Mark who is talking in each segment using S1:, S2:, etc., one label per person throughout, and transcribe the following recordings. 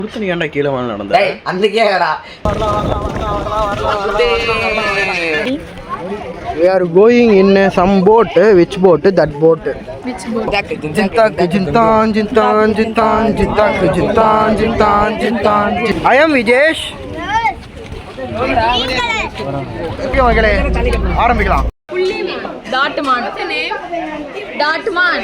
S1: குடுத்து நீ ஏன்டா கீழே வாங்க நடந்த?
S2: டேய் அந்த கேடா.
S3: We are going in some boat. Which boat? That boat.
S4: Which boat?
S3: Jintan. I am Vijesh. Okay, மகளே ஆரம்பிக்கலாம்.
S4: Datman. Datman.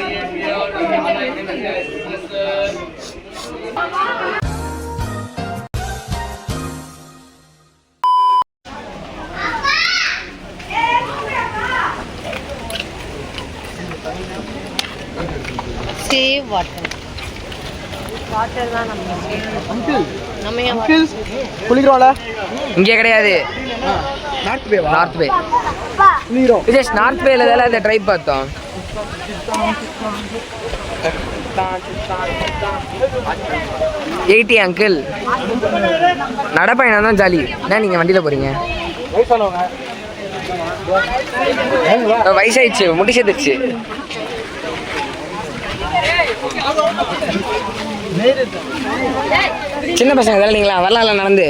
S4: Save water. Water தான் நம்ம
S3: Uncle, குளிக்கிறோம்ல?
S2: இங்கே கிடையாது.
S3: நார்த் பே.
S2: நார்த் பே.
S3: குளிக்கிறோம்.
S2: விஜேஷ் நார்த் பேல தான் அந்த ட்ரை பார்த்தோம். எயிட்டி அங்கிள் நடப்பயணம் தான் ஜாலி. என்ன நீங்க வண்டியில போறீங்க? வயசாயிடுச்சு, முடி சேர்த்துச்சு. சின்ன பசங்க இல்லைங்களா, வரலாம்ல நடந்து.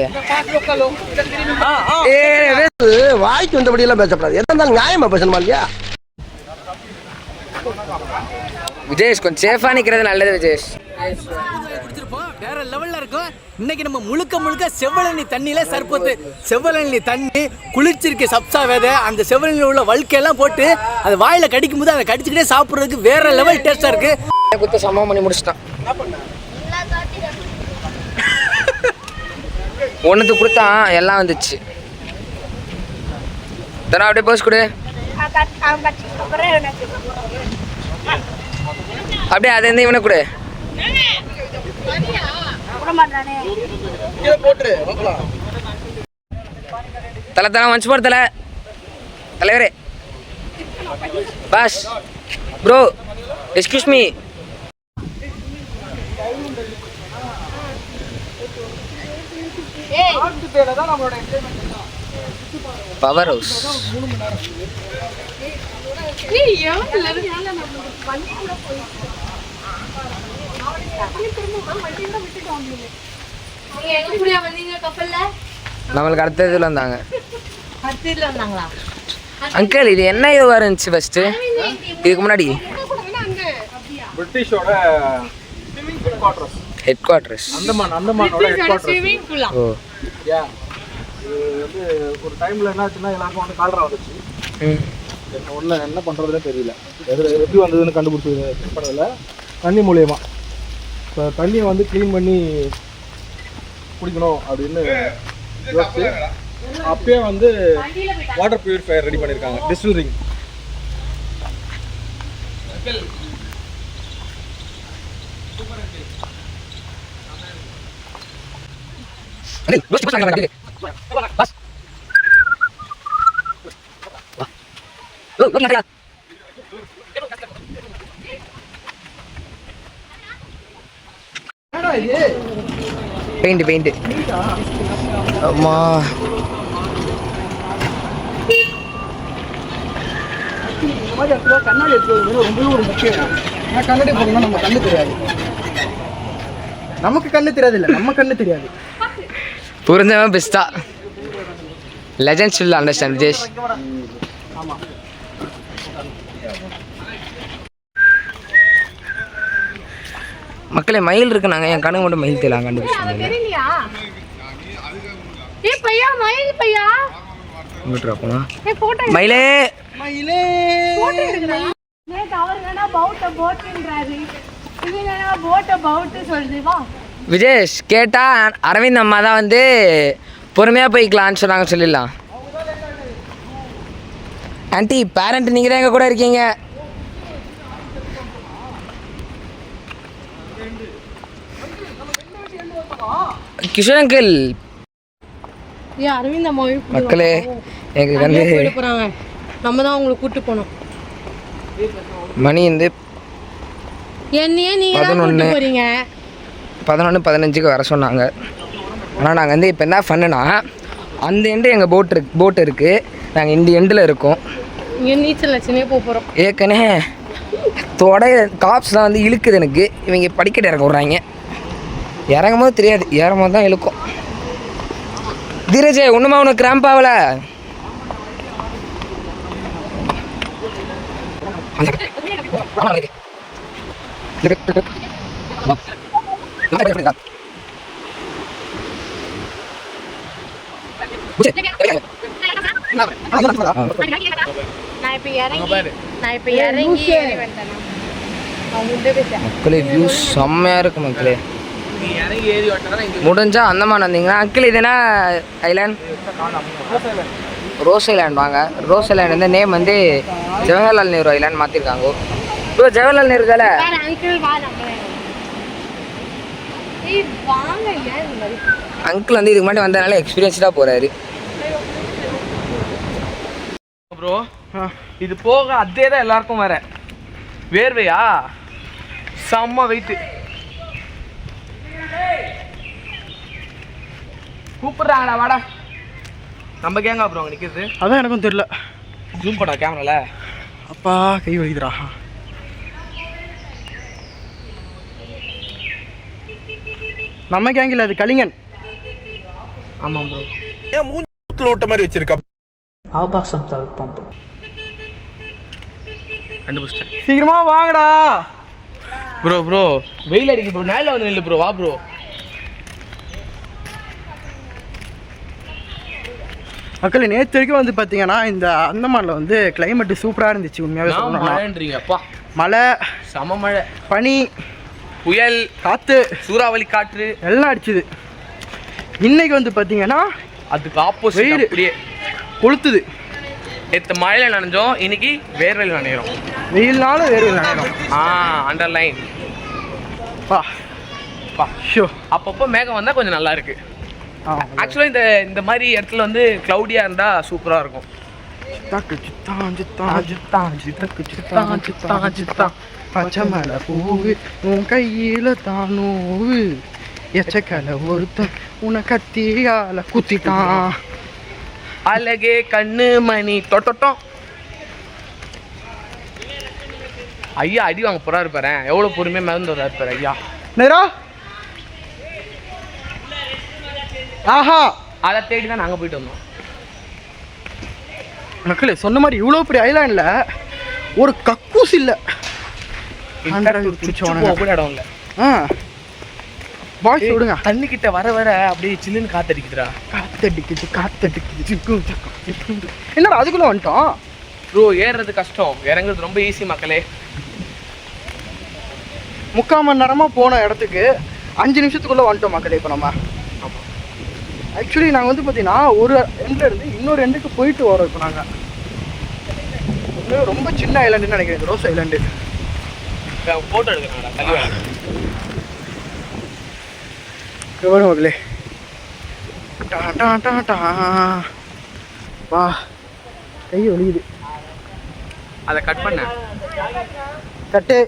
S3: வாய்க்கு வந்தபடி எல்லாம் பேசப்படாது. எதா இருந்தாலும் நியாயமா பேசணுமா இல்லையா?
S2: விஜேஷ் கொஞ்சம் சேஃபா நிக்கிறது நல்லது விஜேஷ்.
S5: வேற லெவல்ல இருக்கும். இன்னைக்கு நம்ம முழுக்க செவ்வழனி தண்ணியில சர்பத்து, செவ்வழனி தண்ணி குளிர்ச்சிருக்கு, சப்சா விதை, அந்த செவ்வழனியில் உள்ள வழுக்கையெல்லாம் போட்டு அது வாயில கடிக்கும் போது அதை கடிச்சுக்கிட்டே சாப்பிட்றதுக்கு வேற லெவல் டேஸ்டா இருக்கு.
S2: குத்த சம்பவம் பண்ணி முடிச்சிட்டான். ஒன்னுக்கு கொடுத்தான், எல்லாம் வந்துச்சு. தானே அப்படியே போஸ் கொடு. அப்படியே அதை இருந்து இவனை கொடு. தலை தலை மஞ்சு போட தலை தலைவரே. Boss bro excuse me. Power house. நம்மளுக்கு அடுத்ததுல வந்தாங்க. அங்கிள் இது என்ன இதுவா இருந்துச்சு ஃபர்ஸ்ட்? இதுக்கு முன்னாடி
S1: பிரிட்டிஷோட
S2: ஹெட் குவார்டர்ஸ்.
S1: அந்தமானோட ஹெட் குவார்டர்ஸ்.
S2: Oh
S1: yeah. இது வந்து ஒரு டைம்ல என்னாச்சுன்னா எல்லாருக்கும் வந்து கால்ரா வந்துச்சு. என்ன பண்ணுறதுன்னு தெரியல. எப்படி வந்ததுன்னு கண்டுபிடிச்சி பண்ணதில்ல. தண்ணி மூலியமாக இப்போ தண்ணியை வந்து க்ளீன் பண்ணி குடிக்கணும் அப்படின்னு யோசிச்சு அப்பயே வந்து வாட்டர் பியூரிஃபையர் ரெடி பண்ணியிருக்காங்க, டிஸ்டிலரிங்.
S2: பெயிண்ட் அம்மா
S3: இந்த மாதிரி இடத்துல கண்ணாடி எடுத்துவது ரொம்பவே ஒரு முக்கியம். ஏன்னா கண்ணாடி போடணும்னா நம்ம கண்ணு தெரியாது. நமக்கு கண்ணு தெரியாது, இல்லை நம்ம கண்ணு தெரியாது.
S2: புரிஞ்சவன் பெஸ்டா. Legends will understand Vijesh.
S3: ஆமாம்.
S2: மக்களே மயில் இருக்கு. நாங்கள் என் கணக்கு மட்டும் மயில் தெரியலாம் கண்டுபிடிச்சோம். மயிலே விஜேஷ் கேட்டா அரவிந்த் அம்மா தான் வந்து பொறுமையாக போய்க்கலான்னு சொன்னாங்க. சொல்லிடலாம். ஆண்டி பேரண்ட் நீங்கள் தான் எங்கள் கூட இருக்கீங்க. கிஷோர் அங்கிள்
S4: அரவிந்த் அம்மா
S2: மக்களே எங்களுக்கு வந்து
S4: போறாங்க. நம்ம தான் அவங்களை கூட்டு போனோம்.
S2: மணி வந்து 11:15 வர சொன்னாங்க. ஆனால் நாங்கள் வந்து இப்போ என்ன பண்ணுனா, அந்த எண்டு எங்கள் போட் இருக்குது, நாங்கள் இந்த எண்டில் இருக்கோம்.
S4: இங்கே நீச்சல் லட்சமே போகிறோம்.
S2: ஏற்கனவே காப்ஸ்லாம் வந்து இழுக்குது எனக்கு. இவங்க படிக்கட்டு இறக்க விட்றாங்க. இறங்கும் போது தெரியாது, ஏறும் போது தான் இழுக்கும். தீரஜே ஒன்றுமா உனக்கு கிராம்ப் ஆகல? மக்களே வியூ செம்மையாக இருக்கு மக்களே. முடிஞ்சா அந்தமான் வந்தீங்கன்னா அங்கிள் இது என்ன ஐலாண்ட்? ரோஸ் ஐலாண்ட் வாங்க. ரோஸ் ஐலாண்ட் வந்து நேம் வந்து ஜவஹர்லால் நேரு ஐலாண்ட் மாற்றிருக்காங்க. ப்ரோ ஜவஹர்லால் நேரு தானே? அங்கிள் வந்து இதுக்கு முன்னாடி வந்ததுனால எக்ஸ்பீரியன்ஸ்டாக போகிறாரு.
S1: ப்ரோ இது போக அதே தான் எல்லாருக்கும் வேற வேர்வையா செம்ம வெயிட்டு. கூப்பிடுறாங்கடா வாடா. நம்ம கேங்க அப்புறம் அங்கே நிற்கிறது. அதான் எனக்கும் தெரியல. ஜூம் பண்ணா கேமரால. அப்பா கை வலிக்குதுடா. நம்ம கேங்கில் அது கலிங்கன். ஆமாம் ப்ரோ. ஏன் மூஞ்சில ஓட்ட மாதிரி வச்சிருக்கா? ஆபாசம் பம்ப் கண்டுபிடிச்சிட்டேன். சீக்கிரமா வாங்கடா ப்ரோ. ப்ரோ வெயில் அடிக்கு ப்ரோ. நேரில் வந்து நில்லு ப்ரோ. வா ப்ரோ. மக்கள் நேற்று வரைக்கும் வந்து பார்த்தீங்கன்னா இந்த அந்தமானில் வந்து கிளைமேட்டு சூப்பராக இருந்துச்சு. உண்மையாகவே சொல்லணும்னா மழை, சம மழை, பனி, புயல், காற்று, சூறாவளி காற்று எல்லாம் அடிச்சுது. இன்னைக்கு வந்து பார்த்தீங்கன்னா அதுக்கு ஆப்போசிட். வெயில் அப்படியே கொளுத்துது. நேற்று மழையில் நனைஞ்சோம், இன்னைக்கு வேர்வையில் நனைகிறோம். வெயில்னால வேர்வையில் நனைகிறோம். அண்டர்லைன் பா பா ஷோ. அப்பப்போ மேகம் வந்தால் கொஞ்சம் நல்லா இருக்கு. ஆக்சுவலாக இந்த மாதிரி இடத்துல வந்து க்ளவுடியாக இருந்தால் சூப்பராக இருக்கும். பச்சைமலை பூவு உன் கையில் தானூவு எச்சக்கலை ஒருத்தன் உன கத்தியால குத்திட்டான். அழகே கண்ணு மணி தொட்டோம். ஐயா அடி வாங்க போறா இருப்பாரு. எவ்வளோ பொறுமையாக மிதந்து வரா இருப்பாரு ஐயா. நேரா ஆஹா அதை தேடி தான் நாங்கள் போயிட்டு வந்தோம். மக்களே சொன்ன மாதிரி இவ்வளோ பெரிய ஐலாண்டில் ஒரு கக்கூஸ் இல்லை. கூட இடம் இல்லை. பாய்ஸ் விடுங்க. தண்ணி கிட்ட வர வர அப்படியே சில்லுன்னு காத்தடிக்குதுடா. காத்தடிக்குது. என்னடா அதுக்குள்ள வந்துட்டோம் ப்ரோ. ஏறுறது கஷ்டம், இறங்குறது ரொம்ப ஈஸி மக்களே. 3/4 மணி நேரமாக போன இடத்துக்கு 5 நிமிஷத்துக்குள்ளே வந்துட்டோம் மக்களே. இப்போ நம்ம ஆக்சுவலி நாங்கள் வந்து பார்த்தீங்கன்னா ஒரு எண்டில் இருந்து இன்னொரு எண்டுக்கு போயிட்டு வரோம். இப்போ நாங்கள் ரொம்ப சின்ன ஐலாண்டுன்னு நினைக்கிறேன், ரோஸ் ஐலாண்டு. ஃபோட்டோ எடுக்கிறாங்கடா எவ்வளோ மக்களே. வா கை ஒலிக்குது. அதை கட் பண்ண கட்டு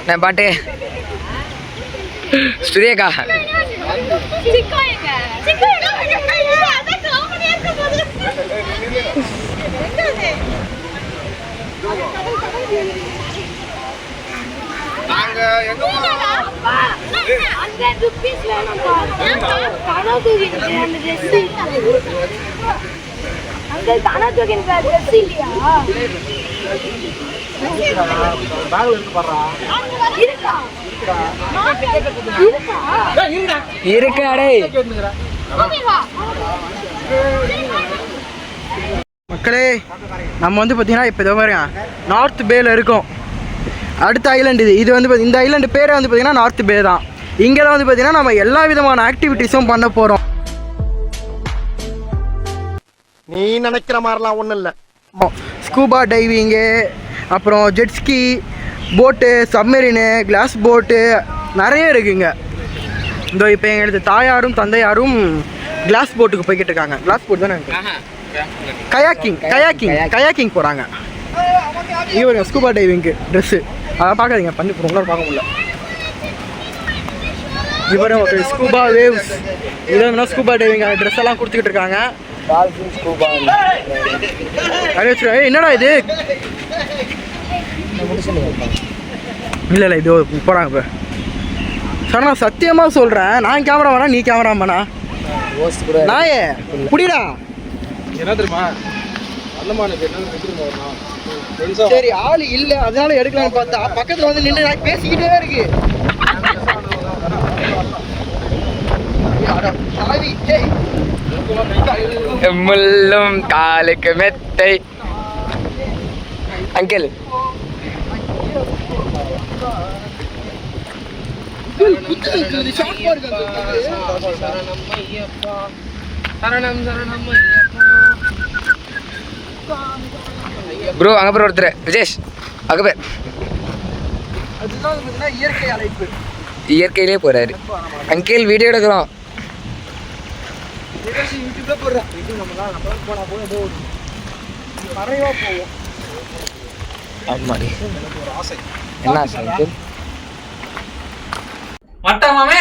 S2: நான் பாட்டு ஸ்டுடியோக்கா இருக்காடே
S1: மக்களே. நம்ம வந்து பார்த்தீங்கன்னா இப்போ இதை பாருங்க நார்த் பேல இருக்கோம். அடுத்த ஐலாண்டு இது வந்து இந்த ஐலாண்டு பேரே வந்து பார்த்தீங்கன்னா நார்த் பே தான். இங்கே தான் வந்து பார்த்தீங்கன்னா நம்ம எல்லா விதமான ஆக்டிவிட்டீஸும் பண்ண போகிறோம். நீ நினைக்கிற மாதிரிலாம் ஒன்றும் இல்லை. ஸ்கூபா டைவிங்கு, அப்புறம் ஜெட்ஸ்கி, போட்டு, சப்மெரினு, கிளாஸ் போட்டு நிறைய இருக்குங்க. இந்த இப்போ எங்களது தாயாரும் தந்தையாரும் கிளாஸ் போட்டுக்கு போய்கிட்டு இருக்காங்க. கிளாஸ் போட்டு தானே கயாக்கிங் போகிறாங்க. இவங்க ஸ்கூபா டைவிங்கு ட்ரெஸ்ஸு அதெல்லாம் பார்க்காதீங்க, பண்ணி உங்களால் பார்க்க முடியல. இவரும் ஓகே ஸ்கூபா வேவ்ஸ் இதெல்லாம் ஸ்கூபா டைவிங் ட்ரெஸ் எல்லாம் கொடுத்துக்கிட்டு இருக்காங்க. என்னடா இது? இல்லை இது போகிறாங்க இப்போ
S3: சார் நான் சத்தியமாக சொல்கிறேன், நான் கேமராமேனா நீ கேமராமேனா? நாயே புடிடா.
S1: என்ன தெரியுமா அண்ணமானுக்கு என்ன
S3: சரி ஆள் இல்லை அதனால எடுக்கலாம்னு பார்த்தா பக்கத்தில் வந்து நின்று நான் பேசிக்கிட்டே இருக்கு.
S2: முள்ளும் காலுக்கு மெத்தை. அங்கிள் ப்ரோ அங்கே பேர் ஒருத்தர் விஜேஷ் அங்கே பேர்
S3: அதுதான் இயற்கை அழைப்பு.
S2: இயற்கையிலே போகிறாரு. அங்கிள் வீடியோ எடுக்கிறோம்.
S3: யூடியூப்ல போடுறேன். இது நம்ம போனால் போய் ஏதோ மறைவா போவோம்.
S2: ஆமாடி என்ன ஆசை அங்கிள்?
S5: மட்டமாமே